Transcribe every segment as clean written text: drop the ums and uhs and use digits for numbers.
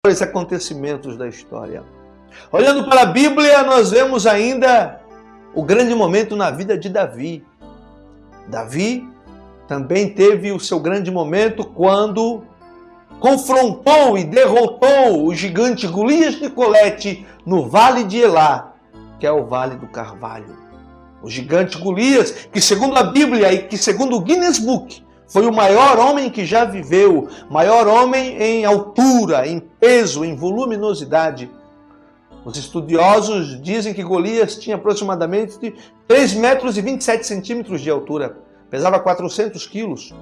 maiores acontecimentos da história. Olhando para a Bíblia, nós vemos ainda o grande momento na vida de Davi. Davi também teve o seu grande momento quando confrontou e derrotou o gigante Golias de Colete no Vale de Elá, que é o Vale do Carvalho. O gigante Golias, que segundo a Bíblia e que segundo o Guinness Book, foi o maior homem que já viveu, maior homem em altura, em peso, em voluminosidade. Os estudiosos dizem que Golias tinha aproximadamente 3 metros e 27 centímetros de altura, pesava 400 quilos.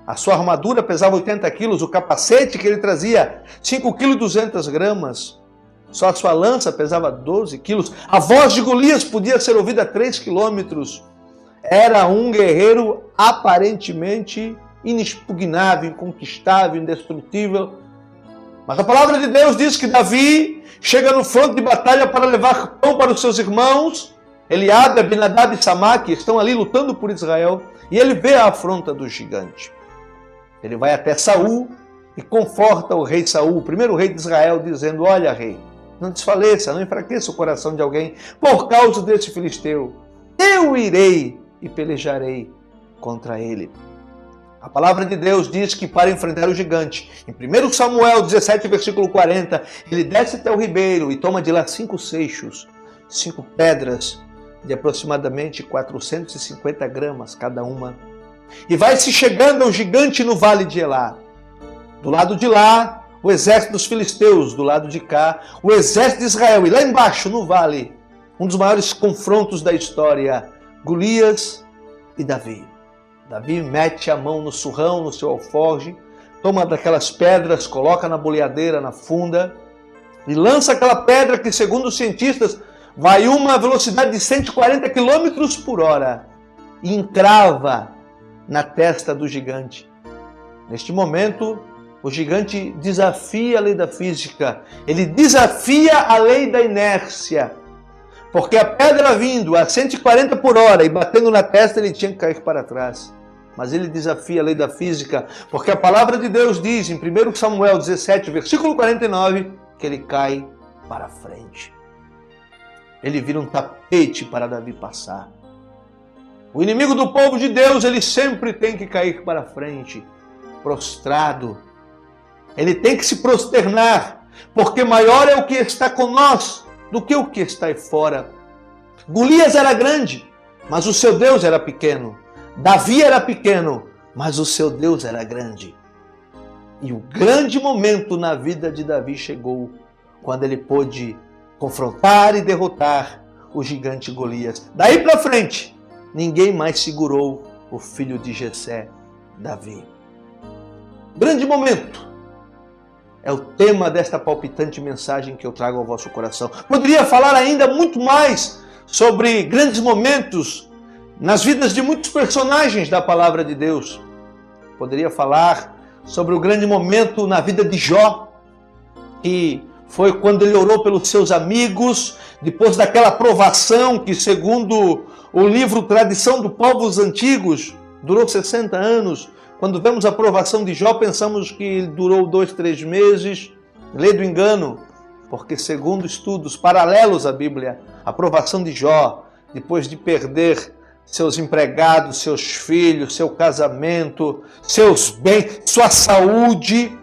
A sua armadura pesava 80 quilos, o capacete que ele trazia 5 quilos e 200 gramas. Só a sua lança pesava 12 quilos. A voz de Golias podia ser ouvida a 3 quilômetros. Era um guerreiro aparentemente inexpugnável, inconquistável, indestrutível. Mas a palavra de Deus diz que Davi chega no fronte de batalha para levar pão para os seus irmãos. Eliabe, Abinadab e Samá, que estão ali lutando por Israel. E ele vê a afronta do gigante. Ele vai até Saul e conforta o rei Saul, o primeiro rei de Israel, dizendo: olha, rei, não desfaleça, não enfraqueça o coração de alguém por causa desse filisteu. Eu irei e pelejarei contra ele. A palavra de Deus diz que para enfrentar o gigante, em 1 Samuel 17, versículo 40, ele desce até o ribeiro e toma de lá 5 seixos, 5 pedras de aproximadamente 450 gramas cada uma, e vai se chegando ao gigante no Vale de Elá. Do lado de lá, o exército dos filisteus, do lado de cá, o exército de Israel, e lá embaixo, no vale, um dos maiores confrontos da história, Golias e Davi. Davi mete a mão no surrão, no seu alforge, toma daquelas pedras, coloca na boleadeira, na funda, e lança aquela pedra que, segundo os cientistas, vai uma velocidade de 140 km por hora e encrava na testa do gigante. Neste momento, o gigante desafia a lei da física, ele desafia a lei da inércia, porque a pedra vindo a 140 por hora e batendo na testa, ele tinha que cair para trás. Mas ele desafia a lei da física, porque a palavra de Deus diz em 1 Samuel 17, versículo 49, que ele cai para frente. Ele vira um tapete para Davi passar. O inimigo do povo de Deus, ele sempre tem que cair para frente, prostrado. Ele tem que se prosternar, porque maior é o que está com nós do que o que está aí fora. Golias era grande, mas o seu Deus era pequeno. Davi era pequeno, mas o seu Deus era grande. E o grande momento na vida de Davi chegou quando ele pôde confrontar e derrotar o gigante Golias. Daí para frente, ninguém mais segurou o filho de Jessé, Davi. Grande momento é o tema desta palpitante mensagem que eu trago ao vosso coração. Poderia falar ainda muito mais sobre grandes momentos nas vidas de muitos personagens da palavra de Deus. Poderia falar sobre o grande momento na vida de Jó, que foi quando ele orou pelos seus amigos, depois daquela provação que, segundo o livro Tradição dos Povos Antigos, durou 60 anos. Quando vemos a provação de Jó, pensamos que ele durou 2, 3 meses. Lê do engano, porque segundo estudos paralelos à Bíblia, a provação de Jó, depois de perder seus empregados, seus filhos, seu casamento, seus bens, sua saúde,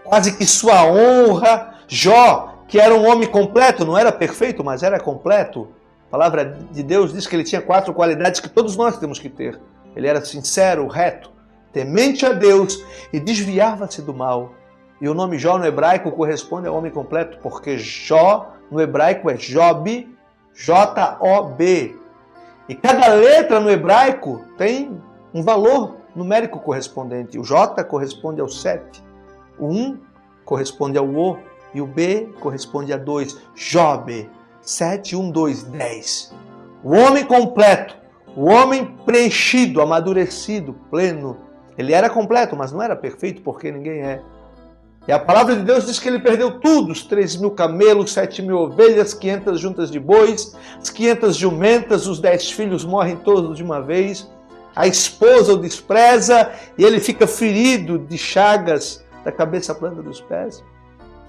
quase que sua honra. Jó, que era um homem completo, não era perfeito, mas era completo. A palavra de Deus diz que ele tinha 4 qualidades que todos nós temos que ter. Ele era sincero, reto, temente a Deus e desviava-se do mal. E o nome Jó no hebraico corresponde ao homem completo, porque Jó no hebraico é Job, J-O-B. E cada letra no hebraico tem um valor numérico correspondente. O J corresponde ao 7, o 1 corresponde ao O e o B corresponde a 2. Job, 7, 1, 2, 10. O homem completo, o homem preenchido, amadurecido, pleno. Ele era completo, mas não era perfeito, porque ninguém é. E a palavra de Deus diz que ele perdeu tudo, os 3.000 camelos, 7.000 ovelhas, 500 juntas de bois, as 500 jumentas, os 10 filhos morrem todos de uma vez, a esposa o despreza e ele fica ferido de chagas da cabeça à planta dos pés.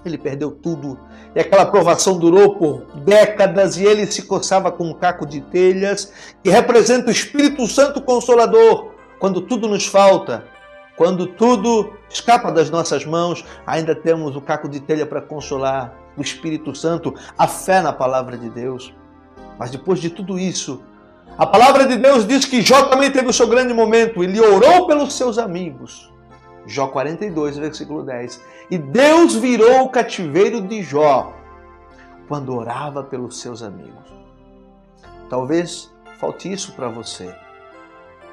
Ele perdeu tudo. E aquela provação durou por décadas e ele se coçava com um caco de telhas, que representa o Espírito Santo Consolador. Quando tudo nos falta, quando tudo escapa das nossas mãos, ainda temos o caco de telha para consolar, o Espírito Santo, a fé na palavra de Deus. Mas depois de tudo isso, a palavra de Deus diz que Jó também teve o seu grande momento. Ele orou pelos seus amigos. Jó 42, versículo 10. E Deus virou o cativeiro de Jó quando orava pelos seus amigos. Talvez falte isso para você.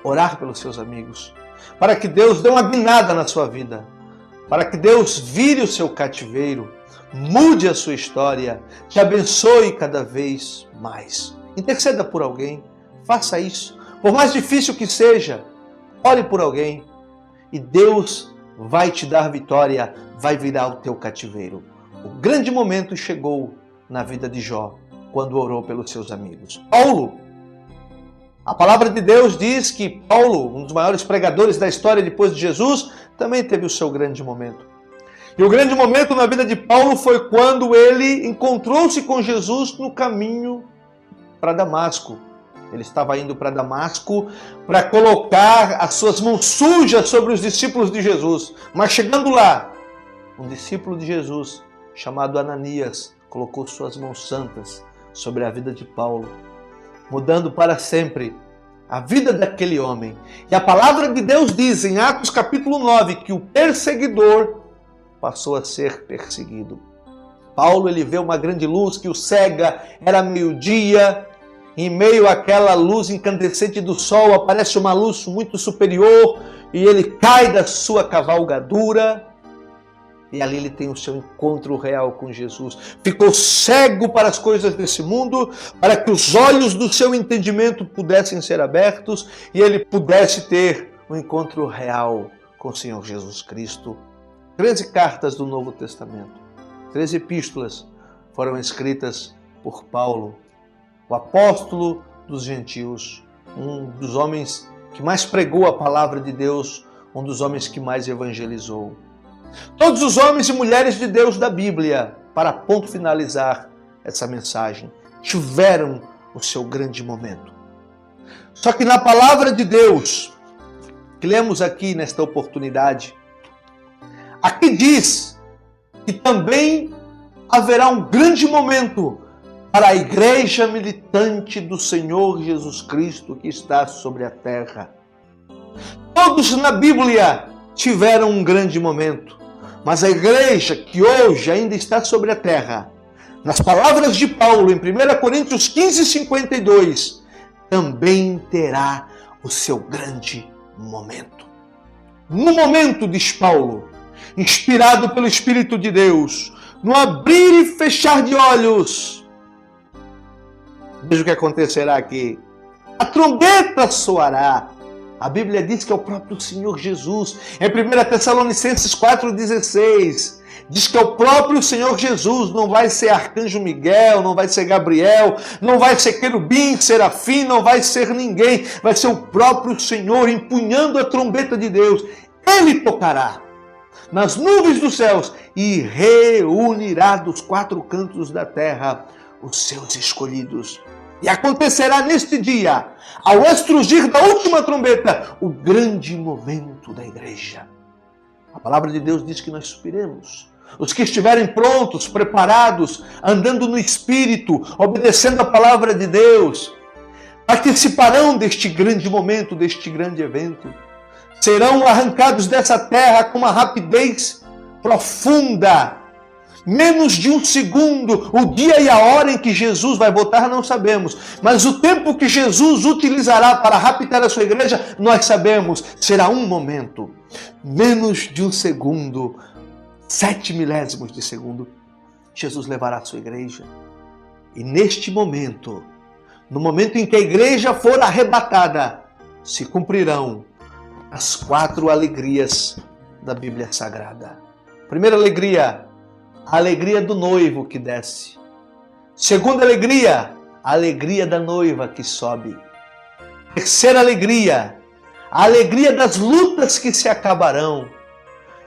Orar pelos seus amigos. Para que Deus dê uma guinada na sua vida. Para que Deus vire o seu cativeiro. Mude a sua história. Te abençoe cada vez mais. Interceda por alguém. Faça isso. Por mais difícil que seja, ore por alguém. E Deus vai te dar vitória, vai virar o teu cativeiro. O grande momento chegou na vida de Jó, quando orou pelos seus amigos. Paulo, a palavra de Deus diz que Paulo, um dos maiores pregadores da história depois de Jesus, também teve o seu grande momento. E o grande momento na vida de Paulo foi quando ele encontrou-se com Jesus no caminho para Damasco. Ele estava indo para Damasco para colocar as suas mãos sujas sobre os discípulos de Jesus. Mas chegando lá, um discípulo de Jesus, chamado Ananias, colocou suas mãos santas sobre a vida de Paulo, mudando para sempre a vida daquele homem. E a palavra de Deus diz em Atos capítulo 9 que o perseguidor passou a ser perseguido. Paulo, ele vê uma grande luz que o cega, era meio-dia. Em meio àquela luz incandescente do sol, aparece uma luz muito superior e ele cai da sua cavalgadura e ali ele tem o seu encontro real com Jesus. Ficou cego para as coisas desse mundo, para que os olhos do seu entendimento pudessem ser abertos e ele pudesse ter um encontro real com o Senhor Jesus Cristo. 13 cartas do Novo Testamento, 13 epístolas foram escritas por Paulo, o apóstolo dos gentios, um dos homens que mais pregou a palavra de Deus, um dos homens que mais evangelizou. Todos os homens e mulheres de Deus da Bíblia, para ponto finalizar essa mensagem, tiveram o seu grande momento. Só que na palavra de Deus, que lemos aqui nesta oportunidade, aqui diz que também haverá um grande momento para a igreja militante do Senhor Jesus Cristo que está sobre a terra. Todos na Bíblia tiveram um grande momento, mas a igreja que hoje ainda está sobre a terra, nas palavras de Paulo em 1 Coríntios 15, 52, também terá o seu grande momento. No momento, diz Paulo, inspirado pelo Espírito de Deus, no abrir e fechar de olhos, veja o que acontecerá aqui. A trombeta soará. A Bíblia diz que é o próprio Senhor Jesus. Em 1 Tessalonicenses 4,16, diz que é o próprio Senhor Jesus. Não vai ser arcanjo Miguel, não vai ser Gabriel, não vai ser querubim, serafim, não vai ser ninguém. Vai ser o próprio Senhor empunhando a trombeta de Deus. Ele tocará nas nuvens dos céus e reunirá dos quatro cantos da terra os seus escolhidos. E acontecerá neste dia, ao estrugir da última trombeta, o grande momento da igreja. A palavra de Deus diz que nós subiremos. Os que estiverem prontos, preparados, andando no Espírito, obedecendo a palavra de Deus, participarão deste grande momento, deste grande evento. Serão arrancados dessa terra com uma rapidez profunda. Menos de um segundo, o dia e a hora em que Jesus vai voltar, não sabemos. Mas o tempo que Jesus utilizará para raptar a sua igreja, nós sabemos. Será um momento. Menos de um segundo, 7 milésimos de segundo, Jesus levará a sua igreja. E neste momento, no momento em que a igreja for arrebatada, se cumprirão as 4 alegrias da Bíblia Sagrada. Primeira alegria, a alegria do noivo que desce. Segunda alegria, a alegria da noiva que sobe. Terceira alegria, a alegria das lutas que se acabarão.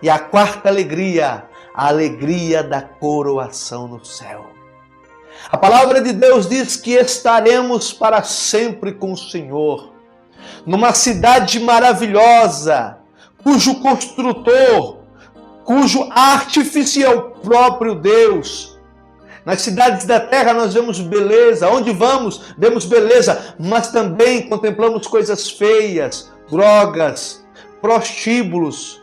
E a quarta alegria, a alegria da coroação no céu. A palavra de Deus diz que estaremos para sempre com o Senhor, numa cidade maravilhosa, cujo construtor, cujo artífice é o próprio Deus. Nas cidades da terra nós vemos beleza, onde vamos, vemos beleza, mas também contemplamos coisas feias, drogas, prostíbulos,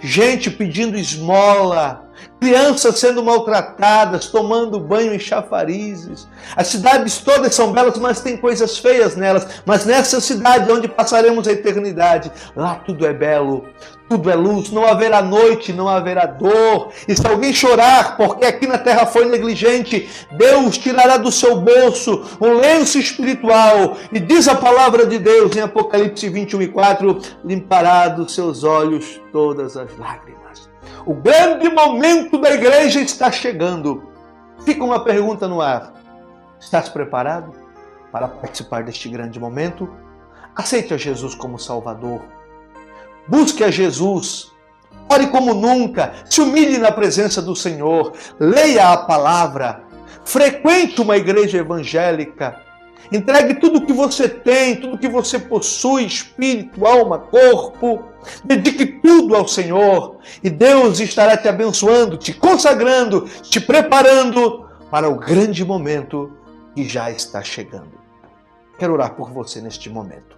gente pedindo esmola, crianças sendo maltratadas, tomando banho em chafarizes. As cidades todas são belas, mas tem coisas feias nelas. Mas nessa cidade onde passaremos a eternidade, lá tudo é belo, tudo é luz, não haverá noite, não haverá dor. E se alguém chorar, porque aqui na terra foi negligente, Deus tirará do seu bolso um lenço espiritual. E diz a palavra de Deus em Apocalipse 21:4, limpará dos seus olhos todas as lágrimas. O grande momento da igreja está chegando. Fica uma pergunta no ar. Estás preparado para participar deste grande momento? Aceite a Jesus como Salvador. Busque a Jesus. Ore como nunca. Se humilhe na presença do Senhor. Leia a palavra. Frequente uma igreja evangélica. Entregue tudo o que você tem, tudo o que você possui, espírito, alma, corpo. Dedique tudo ao Senhor e Deus estará te abençoando, te consagrando, te preparando para o grande momento que já está chegando. Quero orar por você neste momento.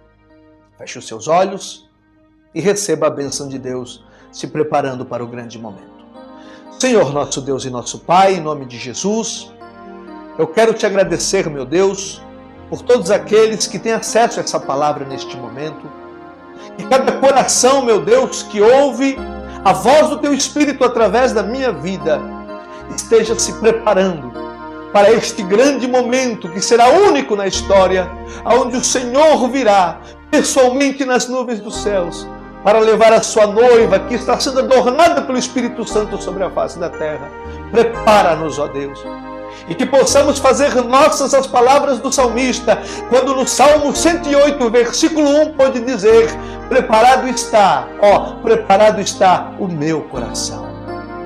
Feche os seus olhos e receba a bênção de Deus, se preparando para o grande momento. Senhor, nosso Deus e nosso Pai, em nome de Jesus, eu quero te agradecer, meu Deus, por todos aqueles que têm acesso a essa palavra neste momento. Que cada coração, meu Deus, que ouve a voz do Teu Espírito através da minha vida, esteja se preparando para este grande momento que será único na história, onde o Senhor virá pessoalmente nas nuvens dos céus para levar a sua noiva, que está sendo adornada pelo Espírito Santo sobre a face da terra. Prepara-nos, ó Deus. E que possamos fazer nossas as palavras do salmista, quando no Salmo 108, versículo 1, pode dizer: preparado está o meu coração.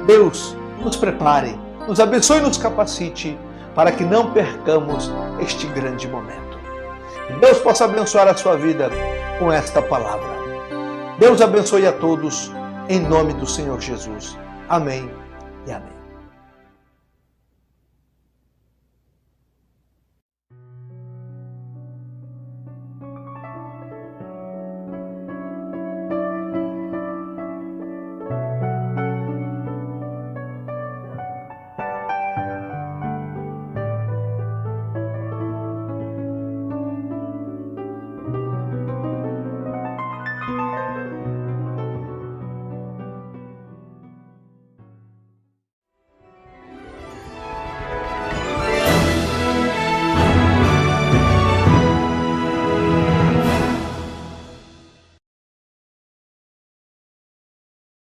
Deus, nos prepare, nos abençoe e nos capacite, para que não percamos este grande momento. Que Deus possa abençoar a sua vida com esta palavra. Deus abençoe a todos, em nome do Senhor Jesus. Amém e amém.